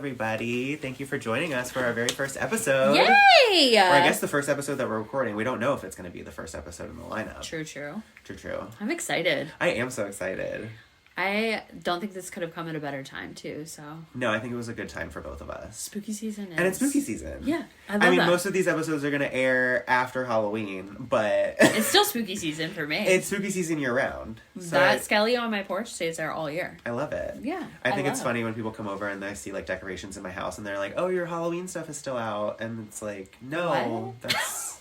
everybody. Thank you for joining us for our very first episode. Yay! Or I guess the first episode that we're recording. We don't know if it's going to be the first episode in the lineup. True. I'm excited. I am so excited. I don't think this could have come at a better time, too, so... No, I think it was a good time for both of us. Spooky season is... And it's spooky season. Yeah, I mean, most of these episodes are going to air after Halloween, but... It's still spooky season for me. It's spooky season year-round. So that skelly on my porch stays there all year. I love it. Yeah, I think it's funny when people come over and they see, like, decorations in my house, and they're like, oh, your Halloween stuff is still out. And it's like, no, what? that's...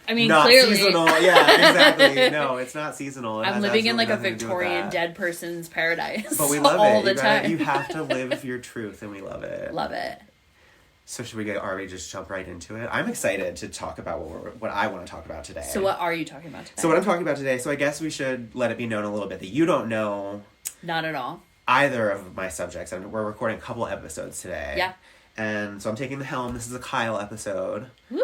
I mean, not clearly. seasonal. Yeah, exactly. No, it's not seasonal. I'm living in like a Victorian dead person's paradise. But we love all it. The time. You have to live your truth, and we love it. Love it. So should we just jump right into it? I'm excited to talk about what I want to talk about today. So what are you talking about today? So what I'm talking about today, so I guess we should let it be known a little bit that you don't know... Not at all. ...either of my subjects. And we're recording a couple episodes today. Yeah. And so I'm taking the helm. This is a Kyle episode. Woo!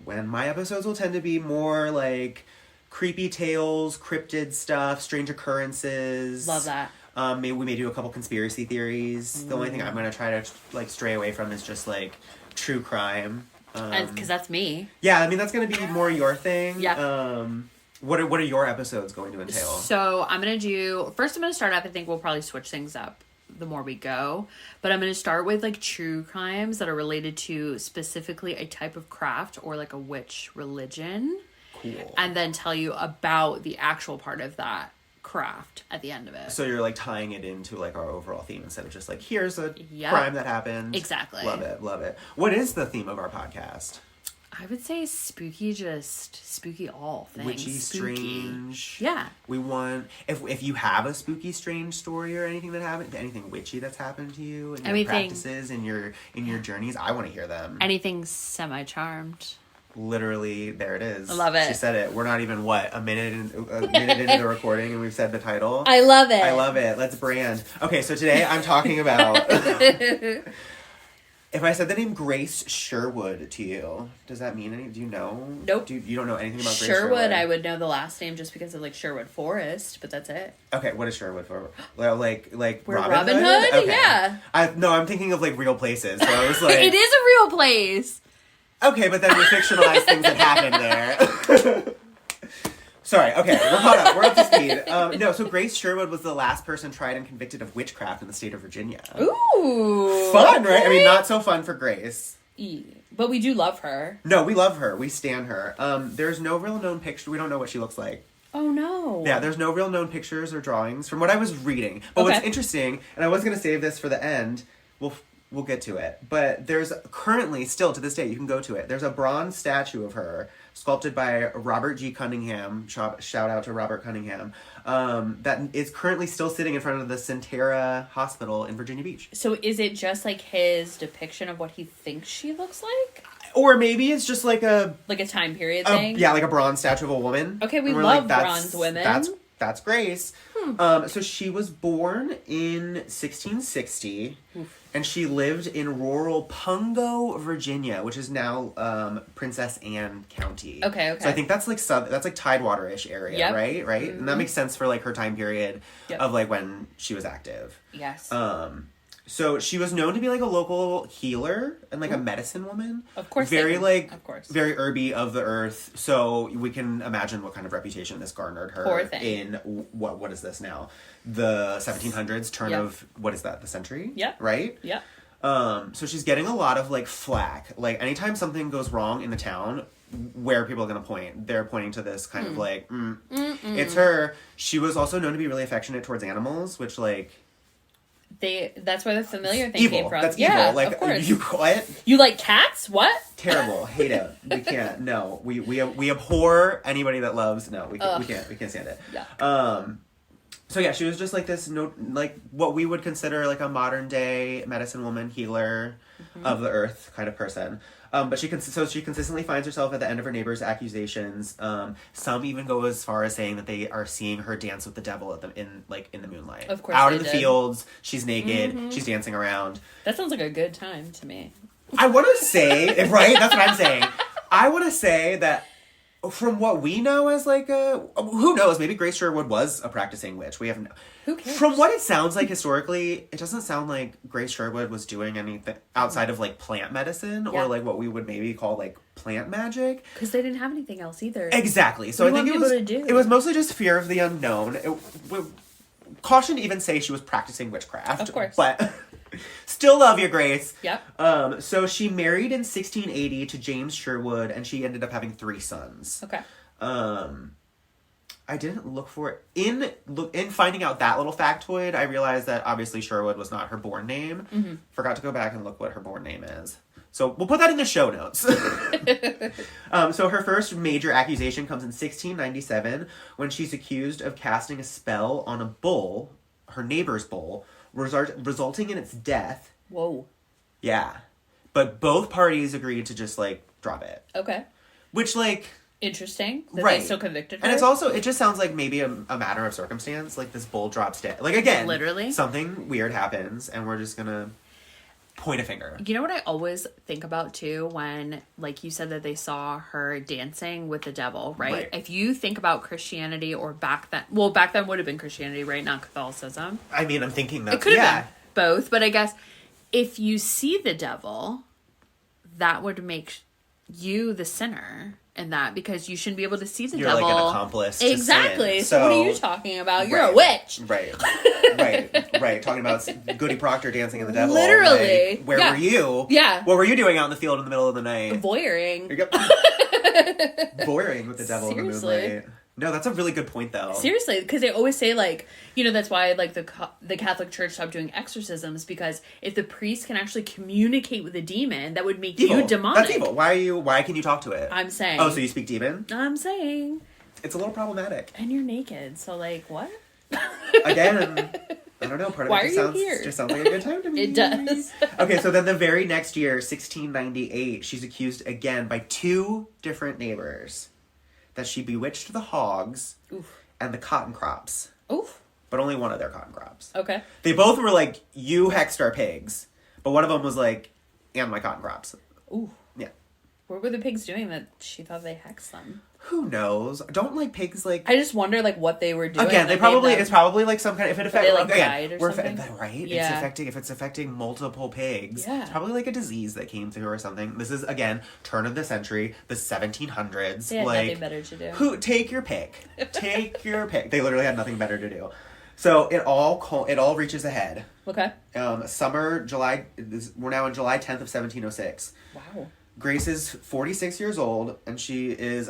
When my episodes will tend to be more like creepy tales, cryptid stuff, strange occurrences. Love that. Maybe we may do a couple conspiracy theories. The only thing I'm going to try to like stray away from is just like true crime. Because that's me. Yeah, I mean that's going to be more your thing. Yeah. What are your episodes going to entail? So I'm going to start off, I think we'll probably switch things up the more we go, but I'm going to start with like true crimes that are related to specifically a type of craft or like a witch religion. Cool. And then tell you about the actual part of that craft at the end of it. So you're like tying it into like our overall theme instead of just like here's a crime that happened. Exactly. Love it. What is the theme of our podcast? I would say spooky, just spooky all things. Witchy, strange. Yeah. We want, if you have a spooky, strange story or anything that happened, anything witchy that's happened to you in your practices, in your journeys, I want to hear them. Anything semi-charmed. Literally, there it is. I love it. She said it. We're not even, a minute into the recording and we've said the title. I love it. I love it. Let's brand. Okay, so today I'm talking about... If I said the name Grace Sherwood to you, does that mean anything? Do you know? Nope. You don't know anything about Grace Sherwood? I would know the last name just because of like Sherwood Forest, but that's it. Okay, what is Sherwood for? Like Robin Hood? Okay. Yeah. I'm thinking of like real places. So I was like, it is a real place. Okay, but then we fictionalize things that happened there. Sorry, okay, we're caught up. We're up to speed. No, so Grace Sherwood was the last person tried and convicted of witchcraft in the state of Virginia. Ooh. Fun, right? I mean, not so fun for Grace. But we do love her. No, we love her. We stan her. There's no real known picture. We don't know what she looks like. Oh, no. Yeah, there's no real known pictures or drawings from what I was reading. But what's interesting, and I was going to save this for the end, we'll get to it. But there's currently, still to this day, you can go to it. There's a bronze statue of her sculpted by Robert G. Cunningham. Shout out to Robert Cunningham. That is currently still sitting in front of the Centera Hospital in Virginia Beach. So is it just like his depiction of what he thinks she looks like? Or maybe it's just like a time period thing? Yeah, like a bronze statue of a woman. Okay, we love bronze women. That's Grace. So she was born in 1660. Oof. And she lived in rural Pungo, Virginia, which is now Princess Anne County. Okay. So I think that's like Tidewater-ish area, right? Mm-hmm. And that makes sense for like her time period of like when she was active. Yes. So she was known to be like a local healer and like a medicine woman. Of course. Very herby of the earth. So we can imagine what kind of reputation this garnered her. Poor thing. In what is this now? The 1700s, turn of, what is that, the century? Yeah. Right? Yeah. So she's getting a lot of like flack. Like anytime something goes wrong in the town, where are people going to point? They're pointing to this kind of like, it's her. She was also known to be really affectionate towards animals, which like... That's where the familiar thing evil. came from. That's yeah, evil. Like, of course. What? You like cats? What? Terrible. Hate it. We can't. No. We abhor anybody that loves. No, we can't stand it. Yeah. So yeah, she was just like this, like what we would consider like a modern day medicine woman, healer of the earth kind of person. But she consistently finds herself at the end of her neighbors' accusations. Some even go as far as saying that they are seeing her dance with the devil in the moonlight. Of course, out in the fields, she's naked, she's dancing around. That sounds like a good time to me. I want to say, right? That's what I'm saying. I want to say that From what we know as like who knows, maybe Grace Sherwood was a practicing witch. We have no... Who cares? From what it sounds like historically, it doesn't sound like Grace Sherwood was doing anything outside of like plant medicine or like what we would maybe call like plant magic. Because they didn't have anything else either. Exactly. So I think it was mostly just fear of the unknown. Caution to even say she was practicing witchcraft. Of course. But still love you, Grace. Yep. So she married in 1680 to James Sherwood, and she ended up having 3 sons. Okay. I didn't look for it. In finding out that little factoid, I realized that obviously Sherwood was not her born name. Mm-hmm. Forgot to go back and look what her born name is. So we'll put that in the show notes. So her first major accusation comes in 1697 when she's accused of casting a spell on a bull, her neighbor's bull, resulting in its death. Whoa. Yeah. But both parties agreed to just, like, drop it. Okay. Which, like... Interesting. That right. They still convicted her. And it's also, it just sounds like maybe a matter of circumstance. Like, this bull drops dead. Like, again... Literally. Something weird happens, and we're just gonna point a finger. You know what I always think about, too, when, like, you said that they saw her dancing with the devil, right? If you think about Christianity or back then... Well, back then would have been Christianity, right? Not Catholicism. I mean, I'm thinking that... It could have been both, but I guess if you see the devil, that would make you the sinner in that, because you shouldn't be able to see the devil. You're like an accomplice to exactly. sin. So what are you talking about? You're a witch. Right. Right. Talking about Goody Proctor dancing in the devil. Literally. Like, where were you? Yeah. What were you doing out in the field in the middle of the night? Voyeuring. Voyeuring with the devil in the moonlight. No, that's a really good point, though. Seriously, because they always say, like, you know, that's why, like, the Catholic Church stopped doing exorcisms, because if the priest can actually communicate with a demon, that would make you demonic. That's evil. Why can you talk to it? I'm saying. Oh, so you speak demon? I'm saying. It's a little problematic. And you're naked, so, like, what? Again, I don't know. Part of it just sounds like a good time to me. It does. Okay, so then the very next year, 1698, she's accused again by 2 different neighbors that she bewitched the hogs and the cotton crops. Oof. But only one of their cotton crops. Okay. They both were like, you hexed our pigs. But one of them was like, and my cotton crops. Ooh. Yeah. What were the pigs doing that she thought they hexed them? Who knows? Don't like pigs like... I just wonder like what they were doing. Again, it's probably like some kind of... If it affects... They like died or something? Right? Yeah. If it's affecting multiple pigs. Yeah. It's probably like a disease that came through or something. This is, again, turn of the century, the 1700s. They had like, nothing better to do. Take your pick. Take your pick. They literally had nothing better to do. So it all reaches a head. Okay. Summer, July... We're now in July 10th of 1706. Wow. Grace is 46 years old, and she's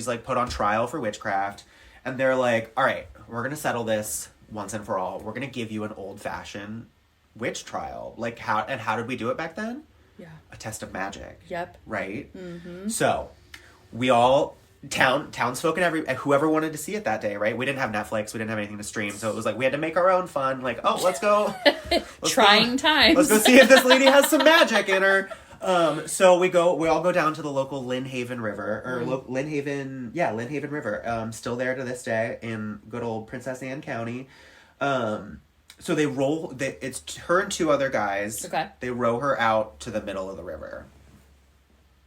like put on trial for witchcraft, and they're like, all right, we're gonna settle this once and for all. We're gonna give you an old-fashioned witch trial. Like, how did we do it back then? Yeah. A test of magic. Yep. Right? Mm-hmm. So, we all, townsfolk and whoever wanted to see it that day, right? We didn't have Netflix, we didn't have anything to stream, so it was like, we had to make our own fun, like, oh, let's go. Trying times. Let's go see if this lady has some magic in her. So we all go down to the local Lynn Haven River, Lynn Haven River, still there to this day in good old Princess Anne County. So it's her and 2 other guys. Okay. They row her out to the middle of the river.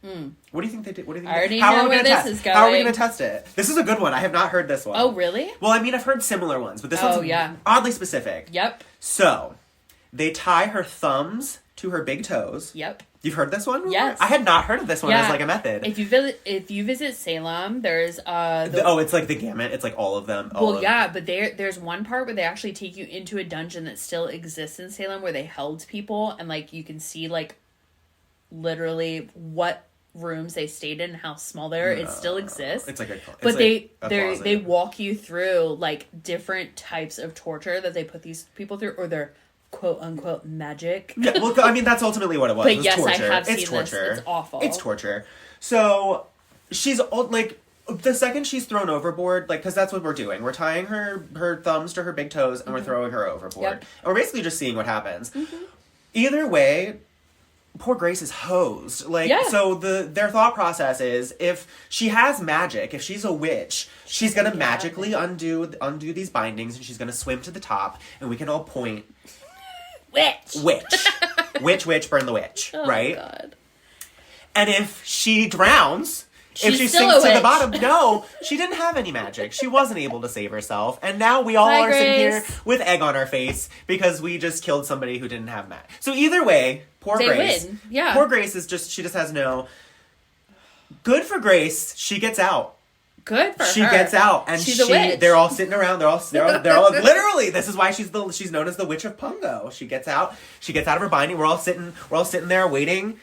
What do you think they did? I already know where this is going. How are we going to test it? This is a good one. I have not heard this one. Oh, really? Well, I mean, I've heard similar ones, but this one's oddly specific. Yep. So, they tie her thumbs to her big toes. Yep. You've heard this one? Yes. I had not heard of this one as like a method. If you visit Salem, there's it's like the gamut. It's like all of them. But there's one part where they actually take you into a dungeon that still exists in Salem where they held people, and like you can see like literally what rooms they stayed in and how small they are. It still exists. It's like they walk you through like different types of torture that they put these people through, or their quote unquote magic. Yeah, well, I mean that's ultimately what it was. But it was yes, torture. I have seen torture. This. It's awful. It's torture. So she's like the second she's thrown overboard, like because that's what we're doing. We're tying her thumbs to her big toes and we're throwing her overboard. Yep. And we're basically just seeing what happens. Mm-hmm. Either way, poor Grace is hosed. Like, so their thought process is if she has magic, if she's a witch, she's gonna magically undo these bindings and she's gonna swim to the top and we can all point. Witch, burn the witch, right? God. And if she drowns if she still sinks a to the witch. bottom. No, she didn't have any magic. She wasn't able to save herself. And now we all are sitting here Grace. with egg on our face because we just killed somebody who didn't have magic. So either way, poor They Grace. win. Yeah. Poor Grace she just has no... Good for Grace. She gets out. Good for her. She gets out, and she's a witch. They're all sitting around. They're all literally. This is why she's known as the Witch of Pungo. She gets out. She gets out of her binding. We're all sitting there waiting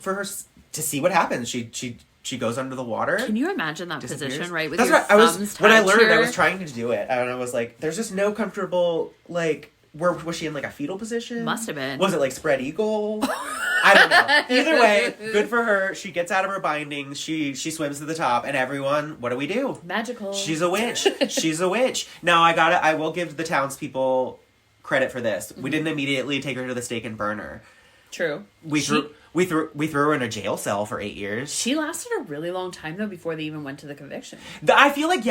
for her to see what happens. She goes under the water. Can you imagine that position, right? With That's your right. thumbs When I tied to learned, I your- was trying to do it, and I was like, "There's just no comfortable like." Was she in like a fetal position? Must have been. Was it like spread eagle? I don't know. Either way, good for her. She gets out of her binding. She swims to the top, and everyone, what do? Magical. She's a witch. She's a witch. Now I will give the townspeople credit for this. We didn't immediately take her to the stake and burn her. True. We threw her in a jail cell for 8 years. She lasted a really long time though before they even went to the conviction. I feel like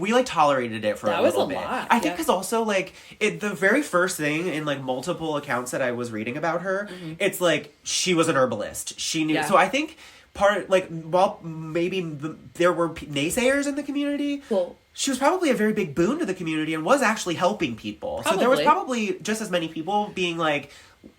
we like tolerated it for That a was little a bit. lot, I think yeah. because also like the very first thing in like multiple accounts that I was reading about her, it's like she was an herbalist. She knew. Yeah. So I think while maybe there were naysayers in the community. Well, She was probably a very big boon to the community and was actually helping people. So there was probably just as many people being like,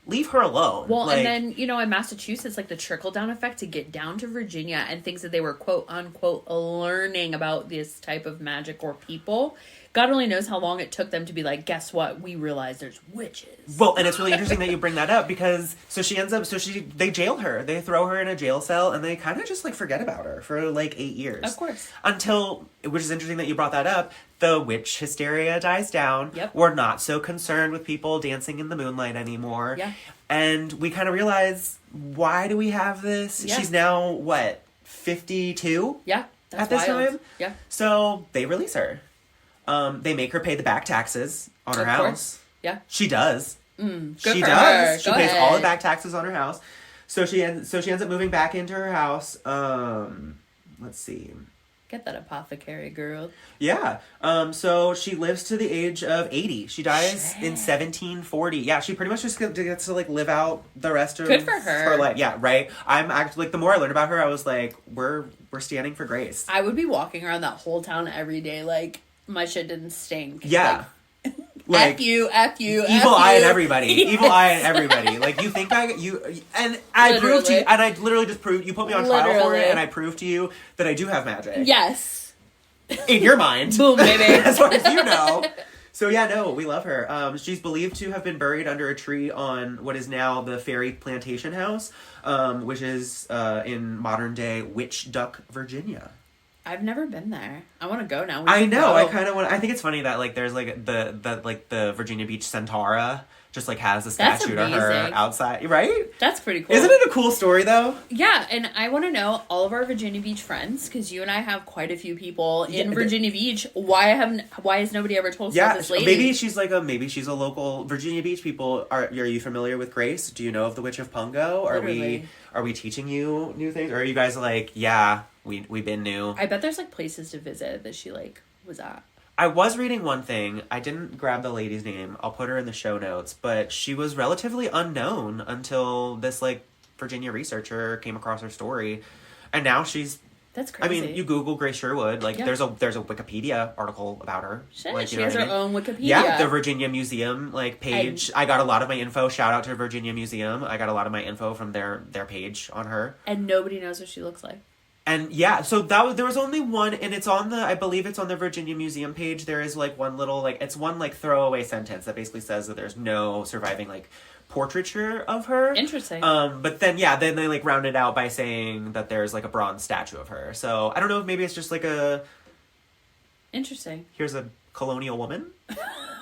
leave her alone. well, and then, in Massachusetts, like the trickle-down effect to get down to Virginia and things that they were quote-unquote learning about this type of magic or people, God only knows how long it took them to be like, guess what? We realize there's witches. Well, and it's really interesting that you bring that up because they jail her. They throw her in a jail cell and they kind of just like forget about her for like 8 years. Of course. Until, which is interesting that you brought that up, the witch hysteria dies down. Yep. We're not so concerned with people dancing in the moonlight anymore. Yeah. And we kind of realize, why do we have this? Yeah. She's now, 52? Yeah. That's At this wild. time? Yeah. So they release her. They make her pay the back taxes on her Of house. course. Yeah. She does. Good She for does. her. She Go pays ahead. all the back taxes on her house. So she ends up moving back into her house. Let's see. Get that apothecary girl. Yeah. So she lives to the age of 80. She dies in 1740. Yeah, she pretty much just gets to like live out the rest of Good for her. life. Yeah, right. I'm actually like the more I learned about her, I was like, we're standing for Grace. I would be walking around that whole town every day like my shit didn't stink. Yeah. Like, F you, evil eye at everybody. Evil eye at everybody. Like, you think I proved to you, and I literally just proved, you put me on trial for Literally. it, and I proved to you that I do have magic. Yes. In your mind. Boom, baby. As far as you know. So yeah, no, we love her. She's believed to have been buried under a tree on what is now the Ferry Plantation House, which is in modern day Witch Duck, Virginia. I've never been there. I want to go now. I know. I kind of want. I think it's funny that like there's like the Virginia Beach Centaura just like has a That's statue to her amazing. outside, right? That's pretty cool. Isn't it a cool story though? Yeah, and I want to know all of our Virginia Beach friends, because you and I have quite a few people in Virginia Beach. Why has nobody ever told us about this lady? Maybe she's a local Virginia Beach people. Are you familiar with Grace? Do you know of the Witch of Pungo? Literally. Are we teaching you new things? Or are you guys like, yeah, we've been new? I bet there's like places to visit that she like was at. I was reading one thing. I didn't grab the lady's name. I'll put her in the show notes. But she was relatively unknown until this like Virginia researcher came across her story, and now she's. That's crazy. I mean, you Google Grace Sherwood, like Yeah. there's a Wikipedia article about her. Shit, Like, she you know has what her I mean? own Wikipedia. Yeah, the Virginia Museum like page. I got a lot of my info. Shout out to Virginia Museum. I got a lot of my info from their page on her. And nobody knows what she looks like. And yeah, so there was only one, and it's on I believe it's on the Virginia Museum page. There is like one little it's one like throwaway sentence that basically says that there's no surviving like portraiture of her. Interesting. But then they like round it out by saying that there's like a bronze statue of her. So I don't know if maybe it's just like Interesting. here's a colonial woman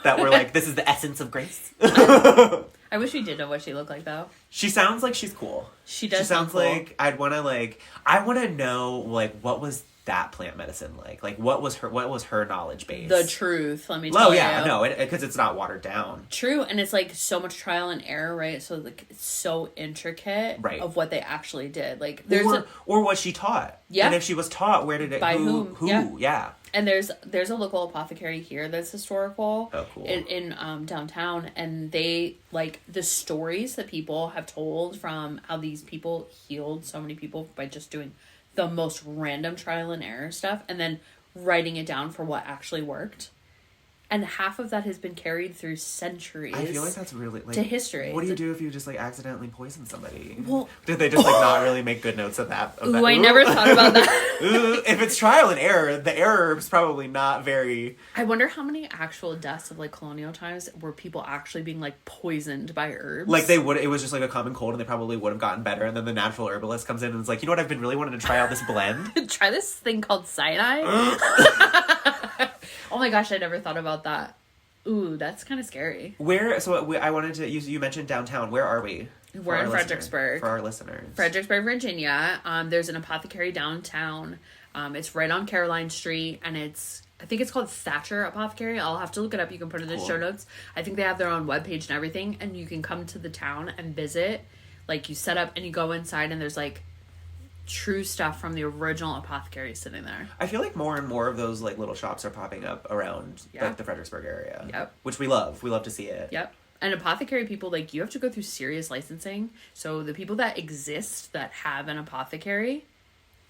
that we're like, this is the essence of Grace. I wish we did know what she looked like though. She sounds like she's cool. She does. She sounds sound cool. like I want to know like what was that plant medicine like? Like what was her knowledge base? The truth. Let me tell you. Oh yeah, no, because it's not watered down. True, and it's like so much trial and error, right? So like it's so intricate, Right. of what they actually did. Like there's or what she taught. Yeah. And if she was taught, where did it? By who? whom? Yeah. and there's a local apothecary here that's historical. Oh, cool. In downtown, and they like the stories that people have told from how these people healed so many people by just doing the most random trial and error stuff and then writing it down for what actually worked. And half of that has been carried through centuries. I feel like that's really, like... to history. What do you do if you just, like, accidentally poison somebody? Well... Did they just, like, not really make good notes of that? Ooh, I never thought about that. Ooh, if it's trial and error, the error is probably not very... I wonder how many actual deaths of, like, colonial times were people actually being, like, poisoned by herbs. Like, they would... It was just, like, a common cold, and they probably would have gotten better, and then the natural herbalist comes in and is like, you know what, I've been really wanting to try out this blend? Try this thing called cyanide? Oh my gosh, I never thought about that. Ooh, that's kind of scary. Where, so I wanted to, you mentioned downtown. Where are we? We're in Fredericksburg. For our listeners. Fredericksburg, Virginia. There's an apothecary downtown. It's right on Caroline Street, and I think it's called Thatcher Apothecary. I'll have to look it up. You can put it in the show notes. I think they have their own webpage and everything, and you can come to the town and visit. Like, you set up and you go inside, and there's, like, true stuff from the original apothecary sitting there. I feel like more and more of those, like, little shops are popping up around like the Fredericksburg area. Yep. Which we love. We love to see it. Yep. And apothecary people, like, you have to go through serious licensing. So the people that exist that have an apothecary,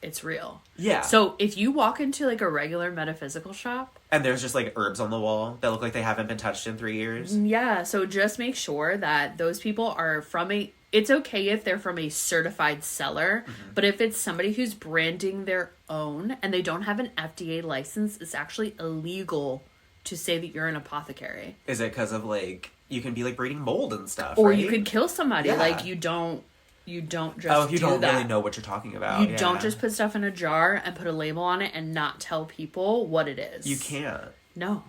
it's real. Yeah. So if you walk into, like, a regular metaphysical shop, and there's just, like, herbs on the wall that look like they haven't been touched in 3 years. Yeah. So just make sure that those people are from it's okay if they're from a certified seller, but if it's somebody who's branding their own and they don't have an FDA license, it's actually illegal to say that you're an apothecary. Is it because of, like, you can be, like, breeding mold and stuff, or right? you could kill somebody. Yeah. Like, you don't just if you don't that. really know what you're talking about. You don't just put stuff in a jar and put a label on it and not tell people what it is. You can't. No.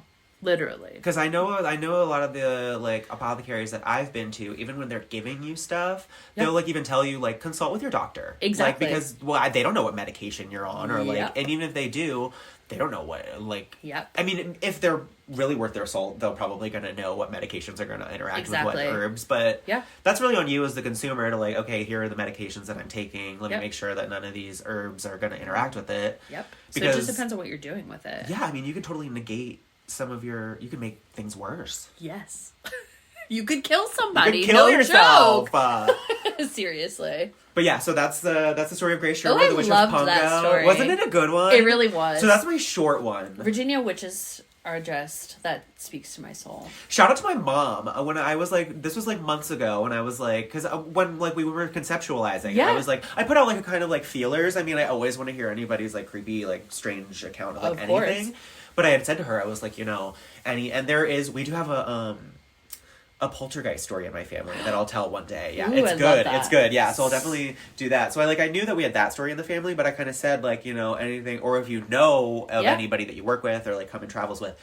Literally. Because I know a lot of the, like, apothecaries that I've been to, even when they're giving you stuff, they'll, like, even tell you, like, consult with your doctor. Exactly. Like, because, they don't know what medication you're on, or, like, and even if they do, they don't know what, like... Yep. I mean, if they're really worth their salt, they're probably going to know what medications are going to interact with what herbs, but that's really on you as the consumer to, like, okay, here are the medications that I'm taking, let me make sure that none of these herbs are going to interact with it. Yep. Because, so it just depends on what you're doing with it. Yeah, I mean, you could totally negate you could make things worse. Yes. You could kill somebody. You could kill yourself. Seriously. But yeah, so that's the story of Grace Sherwood, the Witch of Pungo. That story. Wasn't it a good one? It really was. So that's my short one. Virginia witches are just, that speaks to my soul. Shout out to my mom. When I was like, this was like months ago, when I was like, because when like we were conceptualizing, I was like, I put out like a kind of like feelers. I mean, I always want to hear anybody's like creepy, like strange account of like anything. Course. But I had said to her, I was like, you know, we do have a poltergeist story in my family that I'll tell one day. Yeah, Ooh, it's good. It's good. Yeah, so I'll definitely do that. So I knew that we had that story in the family, but I kind of said like, you know, anything, or if you know of anybody that you work with or like come and travels with,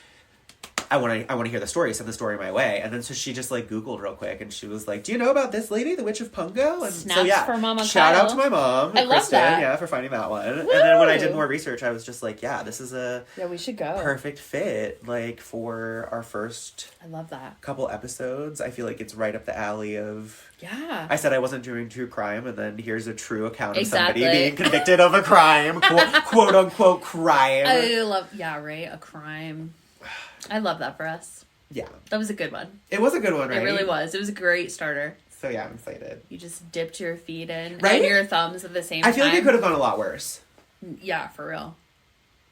I want to hear the story. Send the story my way. And then so she just like Googled real quick, and she was like, "Do you know about this lady, the Witch of Pungo?" And Snaps so yeah, for Mama shout Kyle. out to my mom, I love that. Yeah, for finding that one. Woo! And then when I did more research, I was just like, yeah, this is we should go. Perfect fit like for our first. I love that couple episodes. I feel like it's right up the alley of. Yeah. I said I wasn't doing true crime, and then here's a true account of somebody being convicted of a crime, quote unquote crime. I love a crime. I love that for us. Yeah. That was a good one. It was a good one, right? It really was. It was a great starter. So yeah, I'm excited. You just dipped your feet in and your thumbs at the same time. I feel like it could have gone a lot worse. Yeah, for real.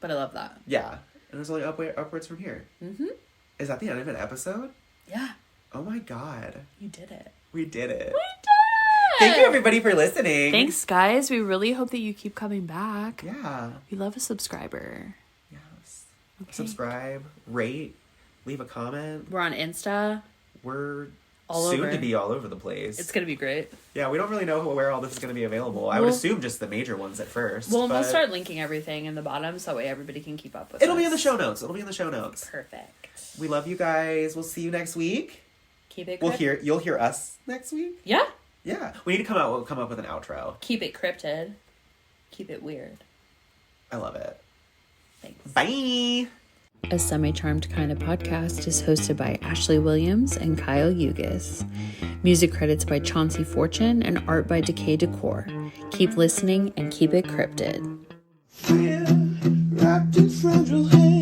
But I love that. Yeah. And there's only upwards from here. Mm-hmm. Is that the end of an episode? Yeah. Oh my god. You did it. We did it. We did! Thank you everybody for listening. Thanks guys. We really hope that you keep coming back. Yeah. We love a subscriber. Yes. Okay. Subscribe, rate, leave a comment. We're on Insta. We're all soon over. To be all over the place. It's going to be great. Yeah, we don't really know where all this is going to be available. I would assume just the major ones at first. Well, we'll start linking everything in the bottom so that way everybody can keep up with It'll be in the show notes. Perfect. We love you guys. We'll see you next week. Keep it cryptid. You'll hear us next week? Yeah. Yeah. We need to come up with an outro. Keep it cryptid. Keep it weird. I love it. Thanks. Bye. A Semi-Charmed Kind of Podcast is hosted by Ashley Williams and Kyle Ugis. Music credits by Chauncey Fortune and art by Decay Decor. Keep listening and keep it cryptid. We're wrapped in fragile hands.